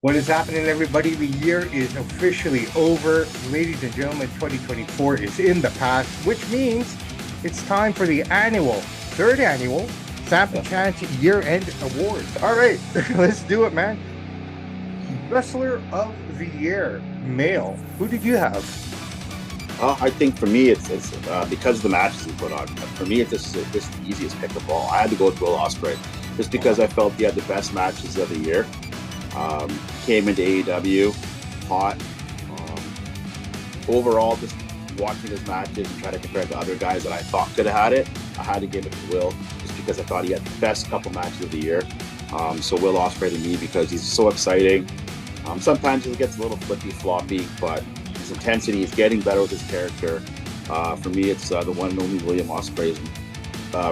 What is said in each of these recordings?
What is happening, everybody? The year is officially over. Ladies and gentlemen, 2024 is in the past, which means it's time for the third annual Samp&Chance Year-End Awards. All right, let's do it, man. Wrestler of the Year, male. Who did you have? I think for me, it's because of the matches he put on. For me, it's just the easiest pick of all. I had to go with Will Ospreay just because I felt he had the best matches of the year. Came into AEW hot. Overall, just watching his matches and trying to compare it to other guys that I thought could have had it, I had to give it to Will just because I thought he had the best couple matches of the year. So Will Ospreay to me because he's so exciting. Sometimes he gets a little flippy floppy, but his intensity is getting better with his character. For me, it's the one and only William Ospreay's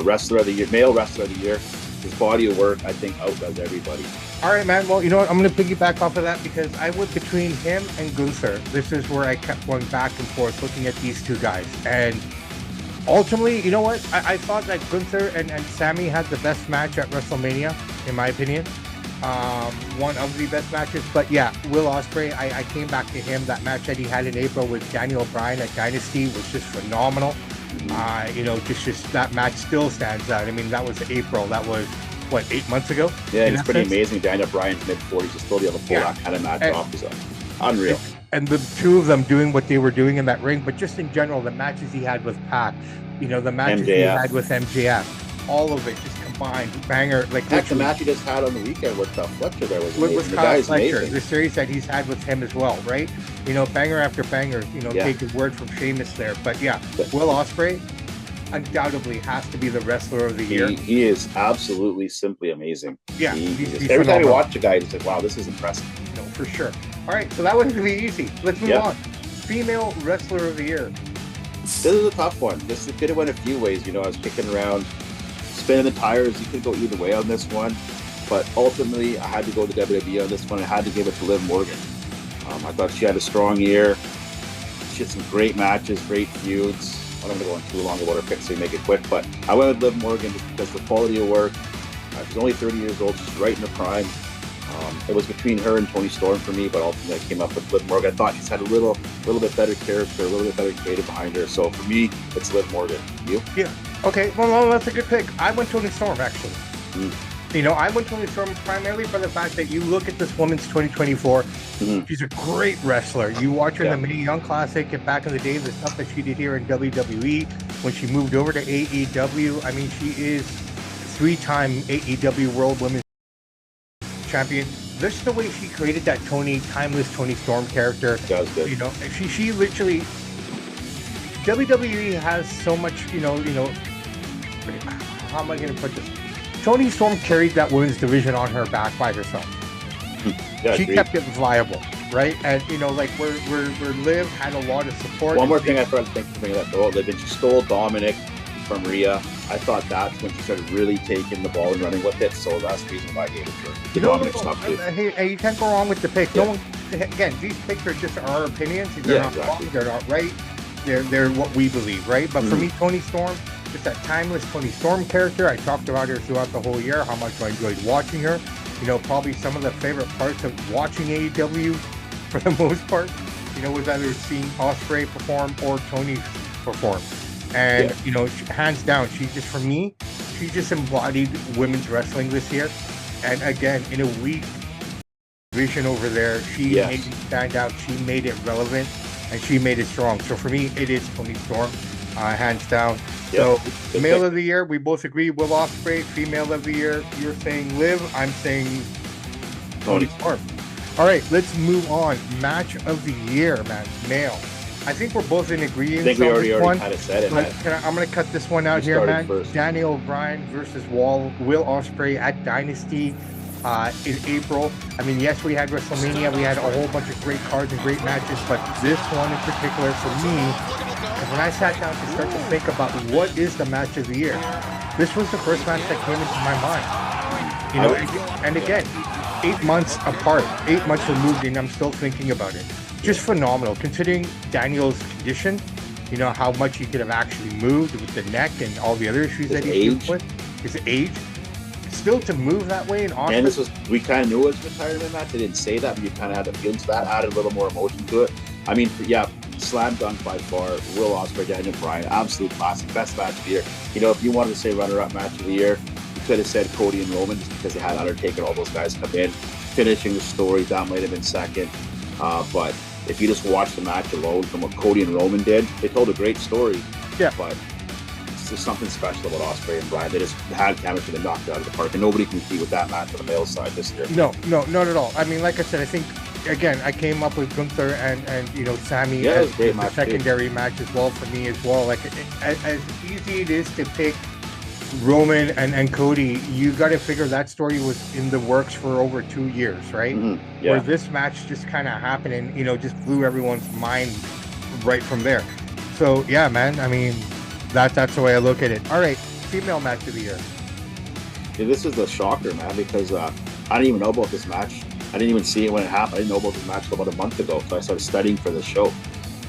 wrestler of the year, male wrestler of the year. His body of work, I think, outdoes everybody. All right, man. Well, you know what? I'm going to piggyback off of that because I went between him and Gunther. This is where I kept going back and forth looking at these two guys. And ultimately, you know what? I thought that Gunther and Sammy had the best match at WrestleMania, in my opinion. One of the best matches. But yeah, Will Ospreay, I came back to him. That match that he had in April with Daniel Bryan at Dynasty was just phenomenal. Just that match still stands out. I mean, that was April. That was, what, 8 months ago? Yeah, it's pretty amazing. Daniel Bryan's mid-40s is still be able to pull that kind of match off. Is unreal. And the two of them doing what they were doing in that ring, but just in general, the matches he had with Pac, the matches he had with MJF, all of it just combined, banger. That's the match he just had on the weekend with Fletcher there was amazing. With Kyle Fletcher, amazing. The series that he's had with him as well, right? Banger after banger, take the word from Sheamus there. But yeah, Will Ospreay undoubtedly has to be the wrestler of the year. He is absolutely simply amazing. Yeah. Every time you watch a guy, it's like, wow, this is impressive. No, for sure. All right, so that one's going to be easy. Let's move on. Female wrestler of the year. This is a tough one. This could have went a few ways. I was kicking around, spinning the tires. You could go either way on this one. But ultimately, I had to go to WWE on this one. I had to give it to Liv Morgan. I thought she had a strong year. She had some great matches, great feuds. I'm not going to go on too long about her picks so you make it quick, but I went with Liv Morgan just because the quality of work. She's only 30 years old. She's right in her prime. It was between her and Toni Storm for me, but ultimately I came up with Liv Morgan. I thought she's had a little bit better character, a little bit better creative behind her. So for me, it's Liv Morgan. You? Yeah. Okay. Well, that's a good pick. I went Toni Storm, actually. I went Toni Storm primarily for the fact that you look at this woman's 2024. She's a great wrestler. You watch her in the Mae Young Classic and back in the day, the stuff that she did here in WWE when she moved over to AEW. I mean, she is 3-time AEW World Women's Champion. Just the way she created that timeless Toni Storm character. That was good. She literally, WWE has so much, how am I going to put this? Toni Storm carried that women's division on her back by herself. She kept it viable, right? And where Liv had a lot of support. One more thing I forgot to think of that though, Liv, and she stole Dominic from Rhea. I thought that's when she started really taking the ball and running with it. So that's the reason why I gave it to her. Dominic stuff too. Hey, you can't go wrong with the pick. No one, again, these picks are just our opinions. They're not wrong. They're not right. They're what we believe, right? But for me, Toni Storm, just that timeless Toni Storm character. I talked about her throughout the whole year, how much I enjoyed watching her. Probably some of the favorite parts of watching AEW for the most part, was either seeing Ospreay perform or Toni perform. And, hands down, she just embodied women's wrestling this year. And again, in a weak vision over there, she made it stand out. She made it relevant and she made it strong. So for me, it is Toni Storm, hands down. So, male of the year, we both agree. Will Ospreay. Female of the year, you're saying Liv. I'm saying Toni Storm. All right, let's move on. Match of the year, man. Male. I think we're both in agreement. I think we already kind of said it. I'm going to cut this one out here, man. First. Daniel Bryan versus Will Ospreay at Dynasty in April. I mean, yes, we had WrestleMania. We had a whole bunch of great cards and great matches, but this one in particular for me, when I sat down to start to think about what is the match of the year, this was the first match that came into my mind. And again, 8 months apart, 8 months removed, and I'm still thinking about it. Just phenomenal, considering Daniel's condition, how much he could have actually moved with the neck and all the other issues that he's dealing with. His age. still to move that way in Osprey. And this was, we kind of knew it was a retirement match. They didn't say that, but you kind of had the feeling to that, added a little more emotion to it. I mean, yeah, slam dunk by far. Will Ospreay, Daniel Bryan, absolute classic, best match of the year. You know, if you wanted to say runner-up match of the year, you could have said Cody and Roman, just because they had Undertaker and all those guys come in, finishing the story. That might have been second. But if you just watch the match alone from what Cody and Roman did, they told a great story. Yeah. But there's something special about Ospreay and Bryan. They just had chemistry. They knocked it out of the park, and nobody can compete with that match on the male side this year. No, not at all. I mean, like I said, I think again, I came up with Gunther and you know Sammy as the secondary match as well for me as well. Like as easy it is to pick Roman and Cody, you got to figure that story was in the works for over 2 years, right? Mm-hmm. Yeah. Where this match just kind of happened and, you know, just blew everyone's mind right from there. So, yeah, man, I mean, that's the way I look at it. All right, female match of the year. Yeah, this is a shocker, man, because I didn't even know about this match. I didn't even see it when it happened. I didn't know about this match until about a month ago, so I started studying for this show.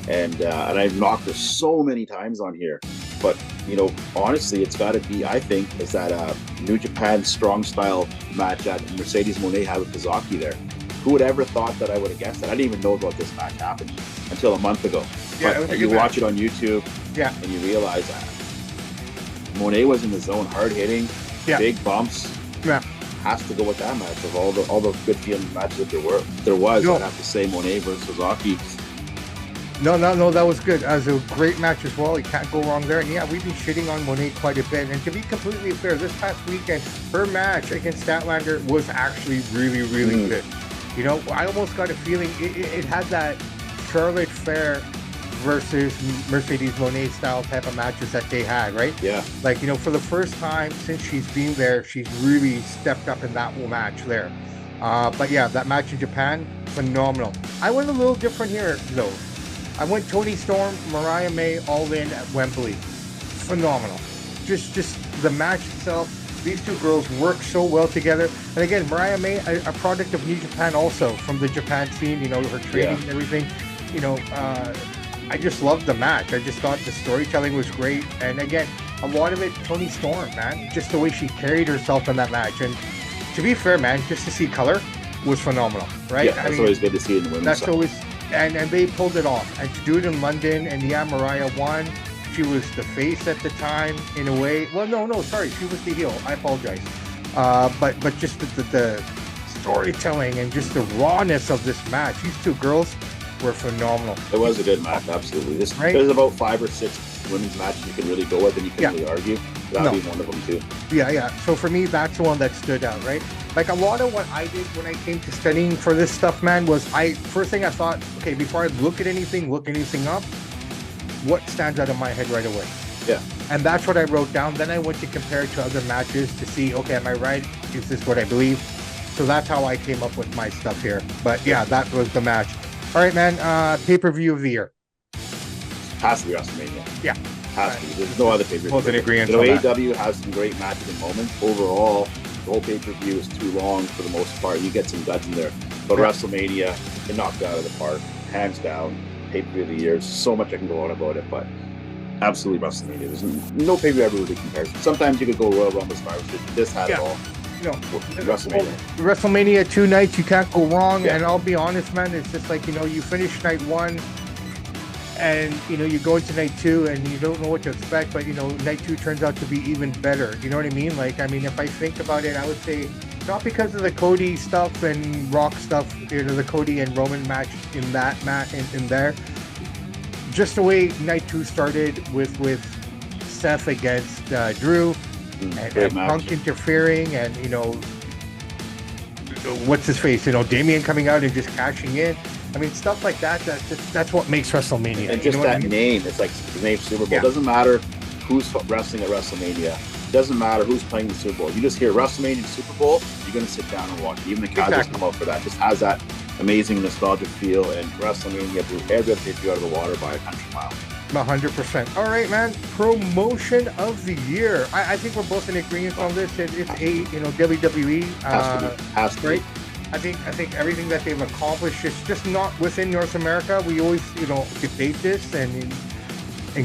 And I've knocked her so many times on here. But, you know, honestly, it's got to be, I think, is that New Japan strong style match that Mercedes Moné had with Kazaki there. Who would ever thought that I would have guessed that? I didn't even know about this match happened until a month ago. Yeah, but you watch it on YouTube, yeah, and you realize that Moné was in the zone, hard hitting, yeah, big bumps. Yeah, has to go with that match of all the good feeling matches that there was. No. I'd have to say Moné versus Kazaki. No, that was good. As a great match as well. You can't go wrong there. And yeah, we've been shitting on Moné quite a bit. And to be completely fair, this past weekend, her match against Statlander was actually really, really good. You know, I almost got a feeling it had that Charlotte Flair versus Mercedes Moné style type of matches that they had, right? Yeah. Like, you know, for the first time since she's been there, she's really stepped up in that match there. But yeah, that match in Japan, phenomenal. I went a little different here, though. I went Toni Storm, Mariah May, all in at Wembley. Phenomenal. Just the match itself. These two girls work so well together. And again, Mariah May, a product of New Japan also, from the Japan scene, you know, her training and everything. You know, I just loved the match. I just thought the storytelling was great. And again, a lot of it, Toni Storm, man. Just the way she carried herself in that match. And to be fair, man, just to see color was phenomenal, right? Yeah, that's always good to see in the women's That's side. always... And they pulled it off. And to do it in London, and yeah, Mariah won. She was the face at the time, in a way. Well, no, sorry, she was the heel. I apologize. But just the storytelling and just the rawness of this match. These two girls were phenomenal. It was a good match, absolutely. There's about 5 or 6 women's matches you can really go with, and you can really argue. That would be one of them too. Yeah. So for me, that's the one that stood out, right? Like a lot of what I did when I came to studying for this stuff, man, was first thing I thought, okay, before I look anything up, what stands out in my head right away? Yeah. And that's what I wrote down. Then I went to compare it to other matches to see, okay, am I right? Is this what I believe? So that's how I came up with my stuff here. But yeah, that was the match. All right, man. Pay-per-view of the year. Has to be WrestleMania. Yeah. Has to be. There's no other pay-per-view. Both in agreement. You know, AEW has some great matches and moments. Overall, the whole pay-per-view is too long for the most part. You get some duds in there. But WrestleMania, they knocked it out of the park. Hands down. Pay-per-view of the year. So much I can go on about it, but absolutely WrestleMania. There's no pay-per-view ever really compares. Sometimes you could go Royal Rumble, Survivor Series. This had it all. You know, WrestleMania. WrestleMania 2 nights, you can't go wrong. And I'll be honest, man, it's just like, you know, you finish night 1 and, you know, you go into night 2 and you don't know what to expect, but, you know, night 2 turns out to be even better. You know what I mean? Like, I mean, if I think about it, I would say not because of the Cody stuff and Rock stuff, you know, the Cody and Roman match in that match in there. Just the way night 2 started with Seth against Drew. And Punk interfering, and you know, what's his face? You know, Damian coming out and just cashing in. I mean, stuff like that. That's what makes WrestleMania. And just that name. It's like the name Super Bowl. It doesn't matter who's wrestling at WrestleMania. It doesn't matter who's playing the Super Bowl. You just hear WrestleMania Super Bowl, you're gonna sit down and watch it. Even the casuals come out for that. It just has that amazing nostalgic feel. And WrestleMania blew every other pay-per-view out of the water by a country mile. 100%. All right, man. Promotion of the year. I think we're both in agreement on this. It's WWE. Has to be. Right? I think everything that they've accomplished is just not within North America. We always, you know, debate this and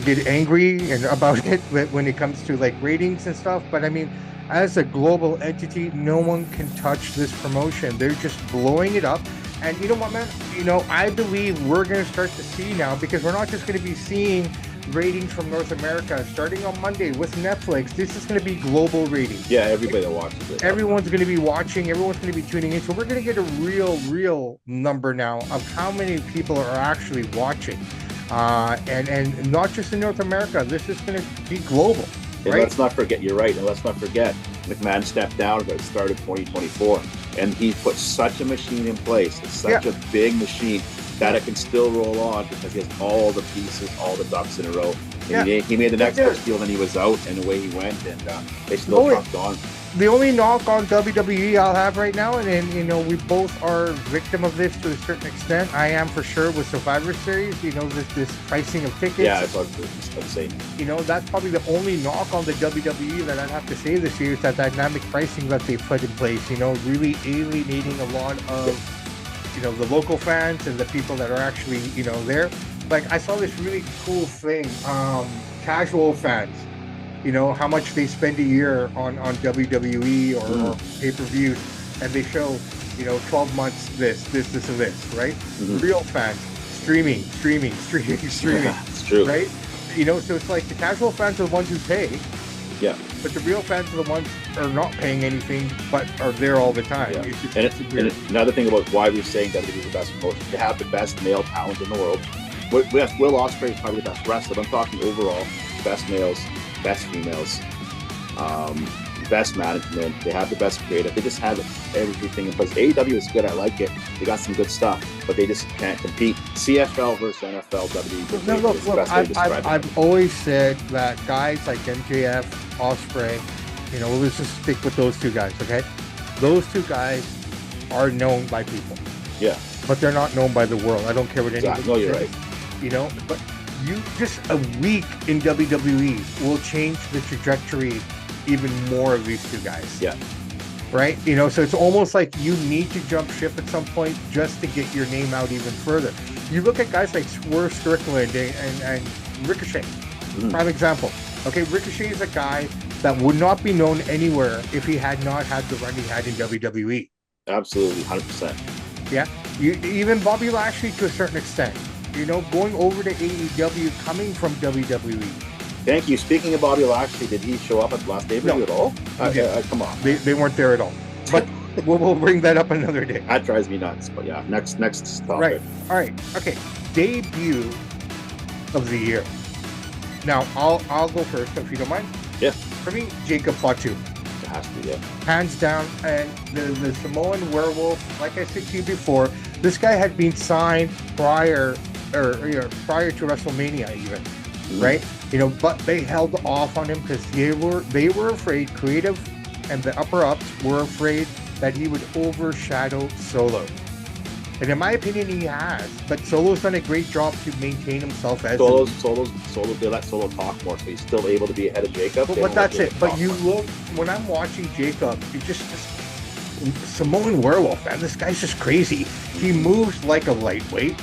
get angry and about it when it comes to like ratings and stuff. But I mean, as a global entity, no one can touch this promotion. They're just blowing it up. And you know what, man? I believe we're going to start to see now, because we're not just going to be seeing ratings from North America starting on Monday with Netflix. This is going to be global ratings. Yeah, everybody that watches it. Everyone's going to be watching. Everyone's going to be tuning in. So we're going to get a real number now of how many people are actually watching. And not just in North America. This is going to be global. And right? let's not forget, you're right, and let's not forget, McMahon stepped down at the start of 2024, and he put such a machine in place. It's such a big machine that it can still roll on because he has all the pieces, all the ducks in a row. And he made the next best deal, and he was out, and away he went, and they still trucked on. The only knock on WWE I'll have right now, and we both are victim of this to a certain extent. I am for sure with Survivor Series. This pricing of tickets. Yeah, that's what I'm saying. That's probably the only knock on the WWE that I'd have to say this year is that dynamic pricing that they put in place. Really alienating a lot of the local fans and the people that are actually there. Like, I saw this really cool thing. Casual fans. How much they spend a year on WWE or pay-per-views, and they show, 12 months this, and this, right? Real fans, streaming. It's true. Right? So it's like the casual fans are the ones who pay. Yeah. But the real fans are the ones who are not paying anything, but are there all the time. Yeah. And another thing about why we're saying WWE is the best promotion, they have the best male talent in the world. Will Ospreay is probably the best wrestler. I'm talking overall, best males, best females, best management. They have the best creative. They just have everything in place. AEW is good. I like it. They got some good stuff, but they just can't compete. CFL versus NFL, WWE. No, look. I've always said that guys like MJF, Ospreay, let's just stick with those two guys, okay? Those two guys are known by people. Yeah. But they're not known by the world. I don't care what anybody says. No, you're right. But just a week in WWE will change the trajectory even more of these two guys. Yeah. Right? So it's almost like you need to jump ship at some point just to get your name out even further. You look at guys like Swerve Strickland and Ricochet. Prime example. Okay, Ricochet is a guy that would not be known anywhere if he had not had the run he had in WWE. Absolutely, 100%. Yeah. Even Bobby Lashley to a certain extent. Going over to AEW, coming from WWE. Thank you. Speaking of Bobby Lashley, did he show up at the last debut at all? Come on. They weren't there at all. But we'll bring that up another day. That drives me nuts. But yeah, next topic. Right. All right. Okay. Debut of the year. Now, I'll go first, if you don't mind. Yeah. For me, Jacob Fatu. It has to be, yeah. Hands down. And the Samoan werewolf, like I said to you before, this guy had been signed prior to WrestleMania even, right? But they held off on him because they were afraid, creative and the upper ups were afraid that he would overshadow Solo. And in my opinion, he has. But Solo's done a great job to maintain himself as Solo. They let Solo talk more, so he's still able to be ahead of Jacob. But that's it. But you look, when I'm watching Jacob, it's just Samoan werewolf, man. This guy's just crazy. He moves like a lightweight.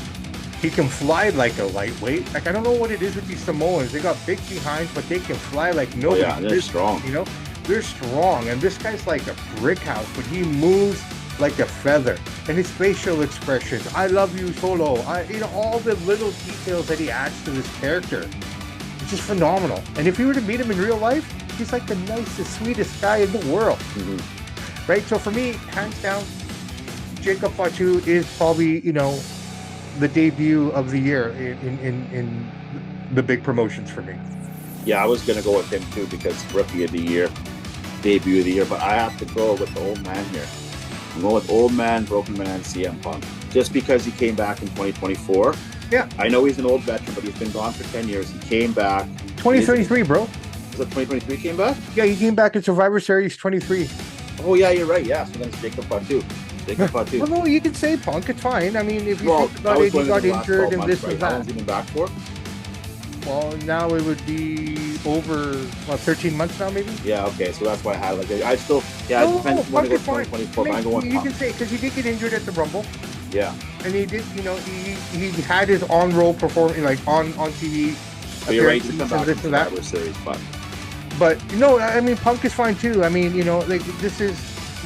He can fly like a lightweight. Like, I don't know what it is with these Samoans. They got big behinds, but they can fly like nobody. Oh, yeah, they're strong. They're strong. And this guy's like a brick house, but he moves like a feather. And his facial expressions, I love you, Solo. All the little details that he adds to this character. It's just phenomenal. And if you were to meet him in real life, he's like the nicest, sweetest guy in the world. Right? So for me, hands down, Jacob Fatu is probably, the debut of the year in the big promotions for me. Yeah, I was going to go with him too because rookie of the year, debut of the year, but I have to go with the old man here. I'm going with old man, broken man, CM Punk. Just because he came back in 2024. Yeah. I know he's an old veteran, but he's been gone for 10 years. He came back. 2023, bro. Was that 2023 came back? Yeah, he came back in Survivor Series 23. Oh, yeah, you're right. Yeah, so then it's Jacob Fatu. Well, no, you can say Punk. It's fine. I mean, if you think about it, he got injured and this and that. How long has he been back for? Well, now it would be over 13 months now, maybe. Yeah, okay, so that's why I had I still, yeah, it depends when it goes 2024. But I'm going. You can say because he did get injured at the Rumble. Yeah. And he did, he had his on-roll performance, like on TV. But you're right, he's come back in Survivor Series, but But I mean, Punk is fine too. I mean, like this is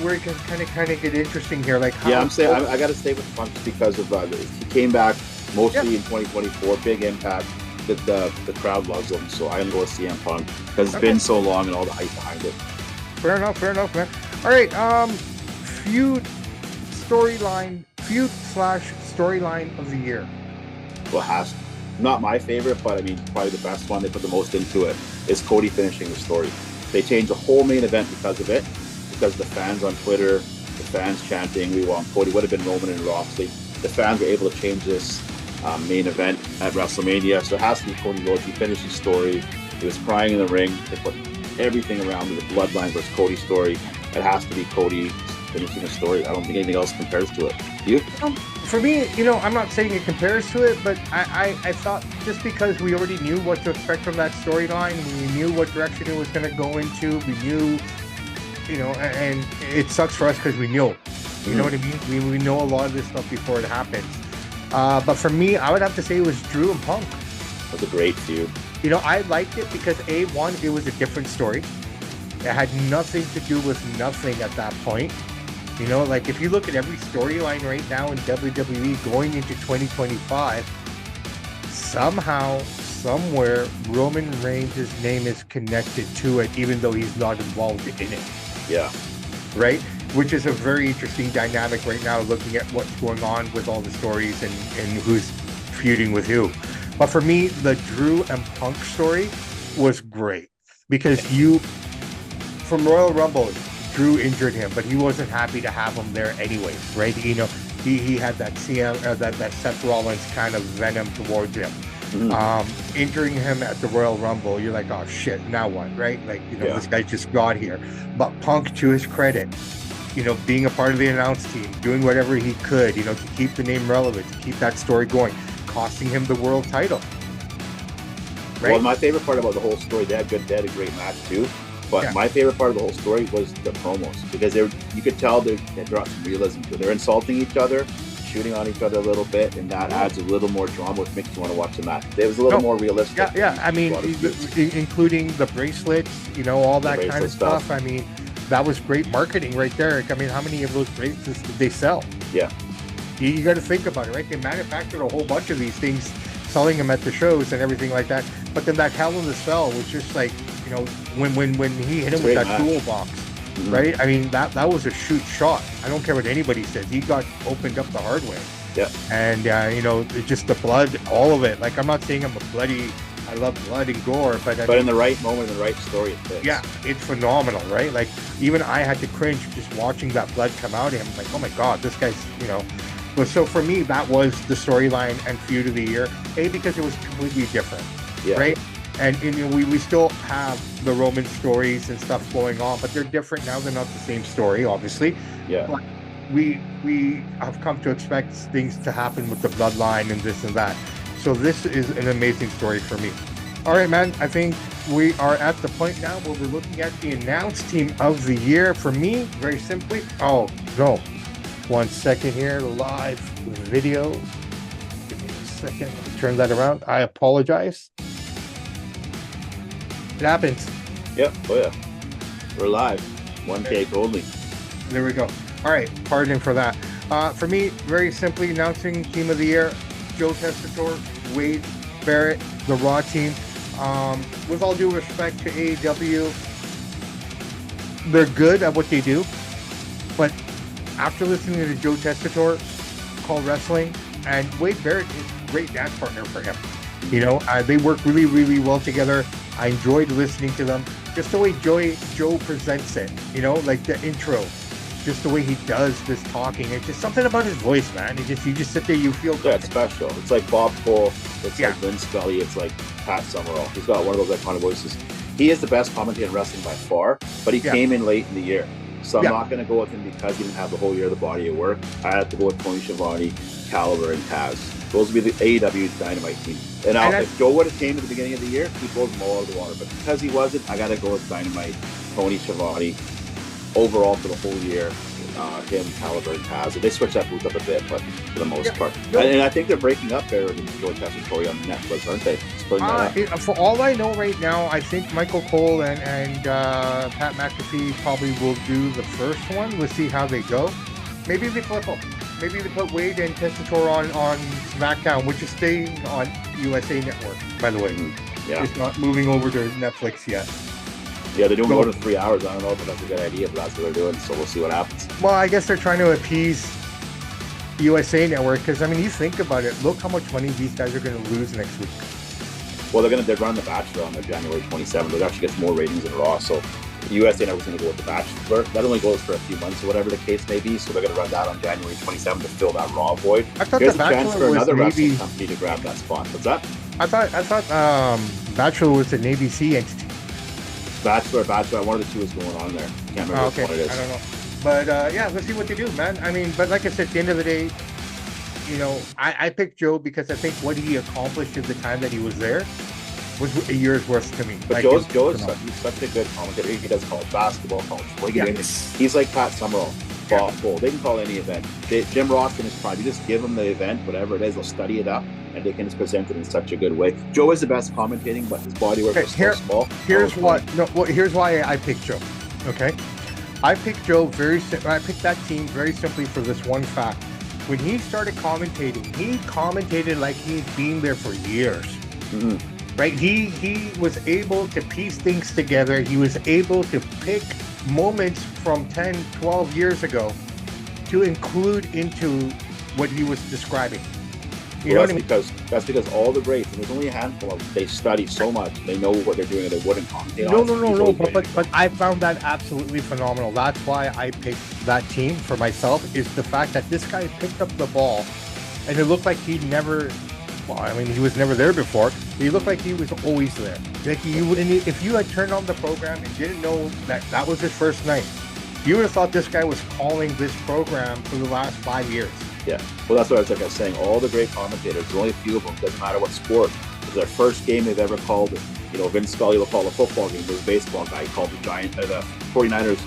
where it can kind of get interesting here. Like, how, yeah, I'm saying I got to stay with Punk because of he came back mostly in 2024, big impact. The crowd loves him, so I'm going to go with CM Punk because it's been so long and all the hype behind it. Fair enough, man. All right, feud/storyline of the year. Well, not my favorite, but I mean, probably the best one. They put the most into it is Cody finishing the story. They changed the whole main event because of it, because the fans on Twitter, the fans chanting, "We want Cody." Would have been Roman and Roxley. The fans were able to change this main event at WrestleMania, so it has to be Cody Rhodes. He finished his story. He was crying in the ring. They put everything around the bloodline versus Cody's story. It has to be Cody finishing the story. I don't think anything else compares to it. You? For me, I'm not saying it compares to it, but I thought just because we already knew what to expect from that storyline, we knew what direction it was going to go into, we knew, and it sucks for us because we knew. You know what I mean? We know a lot of this stuff before it happens. But for me, I would have to say it was Drew and Punk. It was a great feud. I liked it because one, it was a different story. It had nothing to do with nothing at that point. Like if you look at every storyline right now in WWE going into 2025, somehow, somewhere, Roman Reigns' name is connected to it, even though he's not involved in it. Yeah. Right? Which is a very interesting dynamic right now, looking at what's going on with all the stories and who's feuding with who. But for me, the Drew and Punk story was great because from Royal Rumble, Drew injured him, but he wasn't happy to have him there anyways, right? He had that that Seth Rollins kind of venom towards him. Injuring him at the Royal Rumble, you're like, oh shit, now what, right? Like, this guy just got here. But Punk, to his credit, being a part of the announce team, doing whatever he could, to keep the name relevant, to keep that story going, costing him the world title. Right? Well, my favorite part about the whole story, they had a great match too. But my favorite part of the whole story was the promos, because you could tell they brought some realism to it. They're insulting each other, shooting on each other a little bit, and that adds a little more drama, which makes you want to watch the match. It was a little more realistic. Yeah. I mean, including the bracelets, all that kind of stuff. I mean, that was great marketing right there. I mean, how many of those bracelets did they sell? Yeah. You got to think about it, right? They manufactured a whole bunch of these things, selling them at the shows and everything like that. But then that Hell in the Cell was just like, when he hit him with that toolbox, right? I mean, that was a shoot shot. I don't care what anybody says. He got opened up the hard way. Yeah. And, just the blood, all of it. Like, I'm not saying I love blood and gore, but in the right moment, in the right story, it fits. Yeah, it's phenomenal, right? Like, even I had to cringe just watching that blood come out of him. Like, oh my God, this guy's, But so for me, that was the storyline and feud of the year. Because it was completely different, right? And we still have the Roman stories and stuff going on, but they're different now. They're not the same story, obviously. Yeah. But we have come to expect things to happen with the bloodline and this and that. So this is an amazing story for me. All right, man. I think we are at the point now where we're looking at the announce team of the year. For me, very simply. Oh no. 1 second here, live video. Give me a second. Turn that around. I apologize. It happens. Yep. Oh yeah. We're live. 1 take only. There we go. All right. Pardon for that. For me, very simply, announcing team of the year: Joe Tessitore, Wade Barrett, the Raw team. With all due respect to AEW, they're good at what they do, but after listening to Joe Tessitore call wrestling, and Wade Barrett is a great dance partner for him. They work really, really well together. I enjoyed listening to them. Just the way Joe presents it, like the intro, just the way he does this talking. It's just something about his voice, man. You just sit there, you feel good. Yeah, it's special. It's like Bob Cole. It's like Vince Scully. It's like Pat Summerall. He's got one of those iconic voices. He is the best commentator in wrestling by far, but he came in late in the year. So I'm not going to go with him because he didn't have the whole year of the body of work. I had to go with Tony Schiavone, Caliber, and Taz. Those would be the AEW Dynamite team. And if Joe would have came at the beginning of the year, he blows them all out of the water. But because he wasn't, I got to go with Dynamite, Tony Schiavone. Overall, for the whole year, him, Caliber, and Taz. They switched that booth up a bit, but for the most part. No. And I think they're breaking up there in Joe Tessitore on Netflix, aren't they? For all I know right now, I think Michael Cole and Pat McAfee probably will do the first one. We'll see how they go. Maybe they flip them. Maybe they put Wade and Tessitore on SmackDown, which is staying on USA Network, by the way. Yeah. It's not moving over to Netflix yet. Yeah, they're doing more than 3 hours. I don't know if that's a good idea, but that's what they're doing, so we'll see what happens. Well, I guess they're trying to appease USA Network, because, I mean, you think about it, look how much money these guys are going to lose next week. Well, they're running The Bachelor on their January 27th. It actually gets more ratings than Raw, so USA Network's going to go with The Bachelor. That only goes for a few months or whatever the case may be, so they're going to run that on January 27th to fill that Raw void. I thought Here's The a chance Bachelor for was another maybe... wrestling company to grab that spot. What's that? I thought Bachelor was an ABC entity. Bachelor, one of the two is going on there. Can't remember which one it is. I don't know. But yeah, let's see what they do, man. I mean, but like I said, at the end of the day, you know, I picked Joe because I think what he accomplished in the time that he was there was a year's worth to me. But Joe is such a good commentator. He does college basketball, college football. He's like Pat Summerall. They can call any event. Jim Ross in his prime. You just give them the event, whatever it is, they'll study it up, and they can just present it in such a good way. Joe is the best commentating, but his body work is so small. Here's why I picked Joe. Okay, I picked Joe I picked that team very simply for this one fact. When he started commentating, he commentated like he'd been there for years. Mm-hmm. Right? He was able to piece things together. He was able to pick moments from 10, 12 years ago to include into what he was describing. You know what I mean? That's because all the greats, and there's only a handful of them, they study so much, they know what they're doing, and they wouldn't commentate. No. But I found that absolutely phenomenal. That's why I picked that team for myself, is the fact that this guy picked up the ball, and it looked like he was never there before. He looked like he was always there. Like if you had turned on the program and didn't know that was his first night, you would have thought this guy was calling this program for the last 5 years. Yeah, well, that's what I was saying. All the great commentators, there's only a few of them, doesn't matter what sport. It's their first game they've ever called. You know, Vince Scully will call a football game. There's a baseball guy. He called the 49ers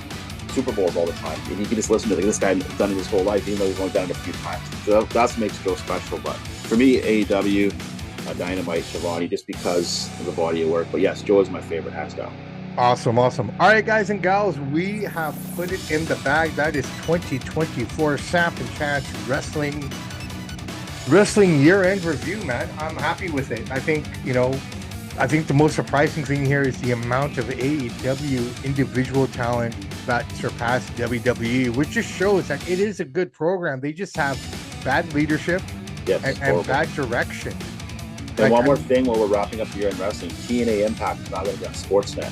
Super Bowls all the time. And you can just listen to this guy has done it his whole life, even though he's only done it a few times. So that's what makes Joe special. But for me, AEW, Dynamite, Shivani, just because of the body of work. But yes, Joe is my favorite, hands down. Awesome. All right, guys and gals, we have put it in the bag. That is 2024 Samp&Chance Wrestling year-end review, man. I'm happy with it. I think the most surprising thing here is the amount of AEW individual talent that surpassed WWE, which just shows that it is a good program. They just have bad leadership and bad direction. And one more thing while we're wrapping up the year in wrestling, TNA Impact is not going to be on Sportsnet.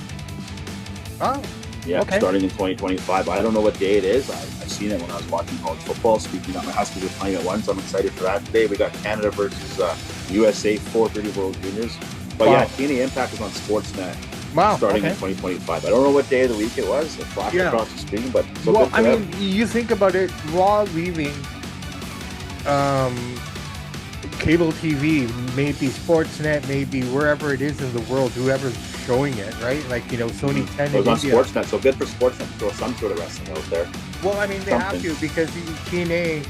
Oh, yeah, okay. Starting in 2025. I don't know what day it is. I've seen it when I was watching college football. Speaking of, my husband was playing at one, so I'm excited for that. Today we got Canada versus USA 430 World Juniors. But yeah, TNA Impact is on Sportsnet. Wow. Starting in 2025. I don't know what day of the week it was. It flashed across the screen, but you think about it, Raw leaving cable TV, maybe Sportsnet, maybe wherever it is in the world, whoever's showing it, right? Like, Sony 10 it was on Sportsnet, so good for Sportsnet to throw some sort of wrestling out there. Well, I mean, they have to, because TNA,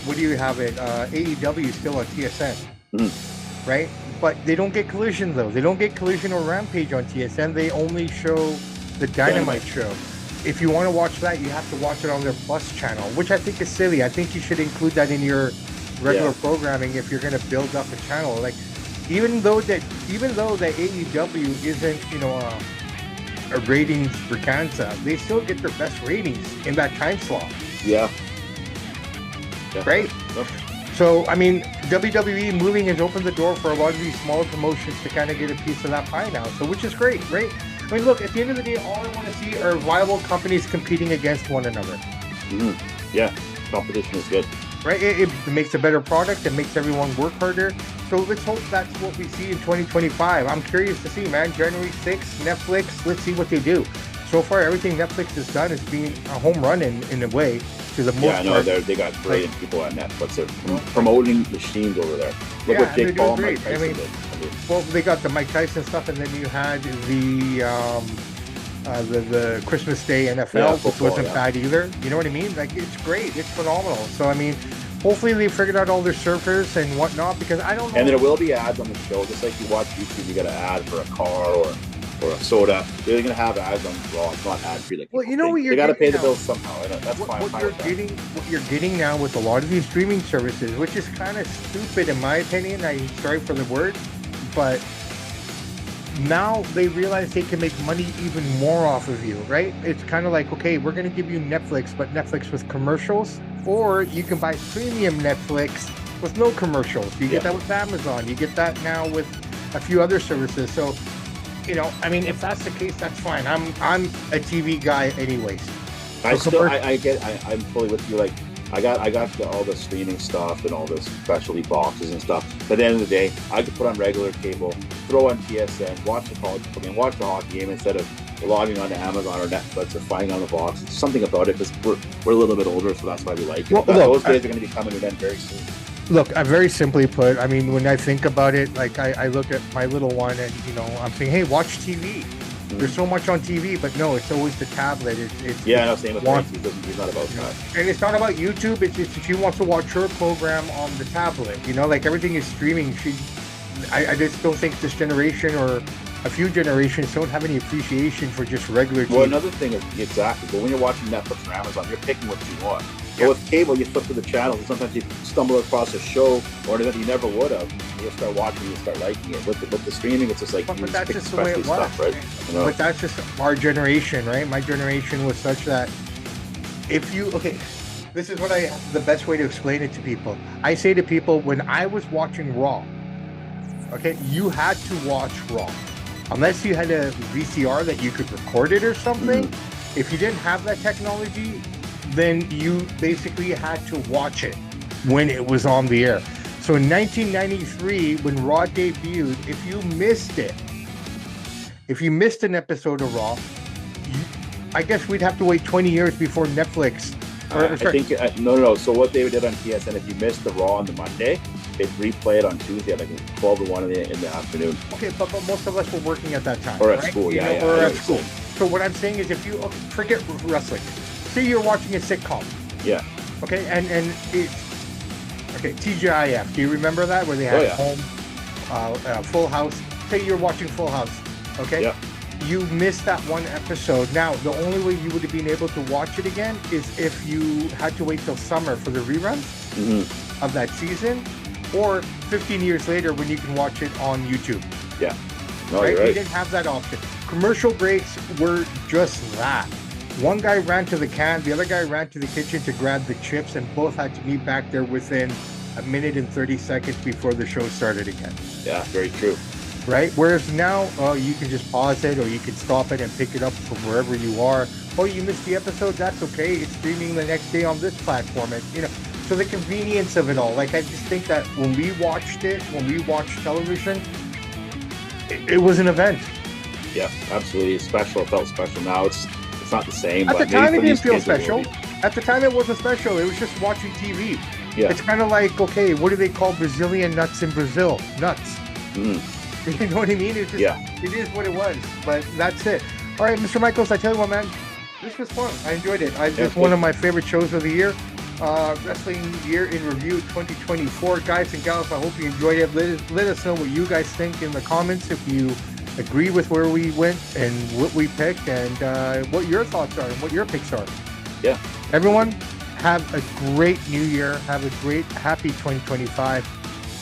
what do you have it? AEW is still on TSN, right? But they don't get Collision, though. They don't get Collision or Rampage on TSN. They only show the Dynamite show. If you want to watch that, you have to watch it on their Plus channel, which I think is silly. I think you should include that in your regular programming if you're going to build up a channel. Like, even though that AEW isn't, a ratings breakdancer, they still get their best ratings in that time slot. Yeah. Right? Yep. So, I mean, WWE moving has opened the door for a lot of these smaller promotions to kind of get a piece of that pie now, so which is great, right? I mean, look, at the end of the day, all I want to see are viable companies competing against one another. Mm-hmm. Yeah, competition is good. Right? It makes a better product. It makes everyone work harder. So let's hope that's what we see in 2025. I'm curious to see, man. January 6th, Netflix, let's see what they do. So far, everything Netflix has done has been a home run in a way. To the most yeah, I know they got great people at Netflix. They're promoting machines over there. Look what Jake Paul and Mike Tyson did. Well, they got the Mike Tyson stuff, and then you had the the Christmas Day NFL, which wasn't bad either. You know what I mean? Like, it's great. It's phenomenal. So, I mean, hopefully they figured out all their servers and whatnot, because I don't know. And there will be ads on the show, just like you watch YouTube, you got an ad for a car or a soda. They're going to have ads on Raw. It's not ad free. Like, well, you know what, they got to pay the bills somehow. And that's fine. What you're getting now with a lot of these streaming services, which is kind of stupid in my opinion. I'm sorry for the word, but now they realize they can make money even more off of you, right? It's kind of like, okay, we're going to give you Netflix, but Netflix with commercials, or you can buy premium Netflix with no commercials. You get that with Amazon. You get that now with a few other services. So, you know, I mean, if that's the case, that's fine. I'm a TV guy anyways. I'm fully with you. Like, I got all the streaming stuff and all the specialty boxes and stuff. But at the end of the day, I could put on regular cable, throw on TSN, watch the college game, watch the hockey game instead of logging on to Amazon or Netflix or finding on the box. It's something about it, because we're a little bit older, so that's why we like it. Well, those days are going to be coming to an end very soon. Look, I very simply put, I mean, when I think about it, like I look at my little one and, you know, I'm saying, hey, watch TV. There's so much on TV, but no, it's always the tablet. It's same with Francis. It's not about that. And it's not about YouTube. It's if she wants to watch her program on the tablet. You know, like everything is streaming. I just don't think this generation or a few generations don't have any appreciation for just regular TV. Well, another thing is, exactly, but when you're watching Netflix or Amazon, you're picking what you want. But with cable, you flip to the channels, and sometimes you stumble across a show or an event you never would have, and you'll start watching and you'll start liking it. With the streaming, it's just like, but that's just the way it was. Stuff, right? You know? But that's just our generation, right? My generation was such that this is what the best way to explain it to people. I say to people, when I was watching Raw, okay, you had to watch Raw. Unless you had a VCR that you could record it or something. If you didn't have that technology, then you basically had to watch it when it was on the air. So in 1993, when Raw debuted, if you missed an episode of Raw, I guess we'd have to wait 20 years before Netflix. No. So what they did on TSN, if you missed the Raw on the Monday, they'd replay it on Tuesday at like 12 to 1 in the afternoon. Okay, but most of us were working at that time. Or at school, Or at school. So what I'm saying is, if you forget wrestling, say you're watching a sitcom. Yeah. Okay, and it's TGIF. Do you remember that, where they had Home, Full House? Say you're watching Full House. Okay. Yeah. You missed that one episode. Now, the only way you would have been able to watch it again is if you had to wait till summer for the reruns of that season, or 15 years later when you can watch it on YouTube. Yeah. No, right? You're right. You didn't have that option. Commercial breaks were just that. One guy ran to the can, the other guy ran to the kitchen to grab the chips, and both had to meet back there within a minute and 30 seconds before the show started again. Yeah, very true. Right? Whereas now, you can just pause it, or you can stop it and pick it up from wherever you are. Oh, you missed the episode? That's okay. It's streaming the next day on this platform. And, you know, so the convenience of it all. Like, I just think that when we watched television, it was an event. Yeah, absolutely. It's special. It felt special. Now it's not the same. At the time, it didn't feel special. At the time, it wasn't special. It was just watching TV. Yeah. It's kind of like, okay, what do they call Brazilian nuts in Brazil? Nuts. You know what I mean? It's just, It is what it was. But that's it. All right, Mr. Michaels, I tell you what, man, this was fun. I enjoyed it. It's one of my favorite shows of the year. Wrestling Year in Review 2024. Guys and gals, I hope you enjoyed it. Let us know what you guys think in the comments, if you agree with where we went and what we picked, and what your thoughts are and what your picks are. Yeah. Everyone, have a great new year. Have a great, happy 2025.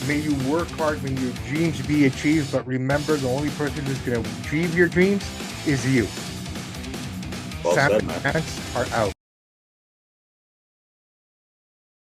May you work hard, may your dreams be achieved, but remember, the only person who's going to achieve your dreams is you. Well said, man. Samp&Chance are out.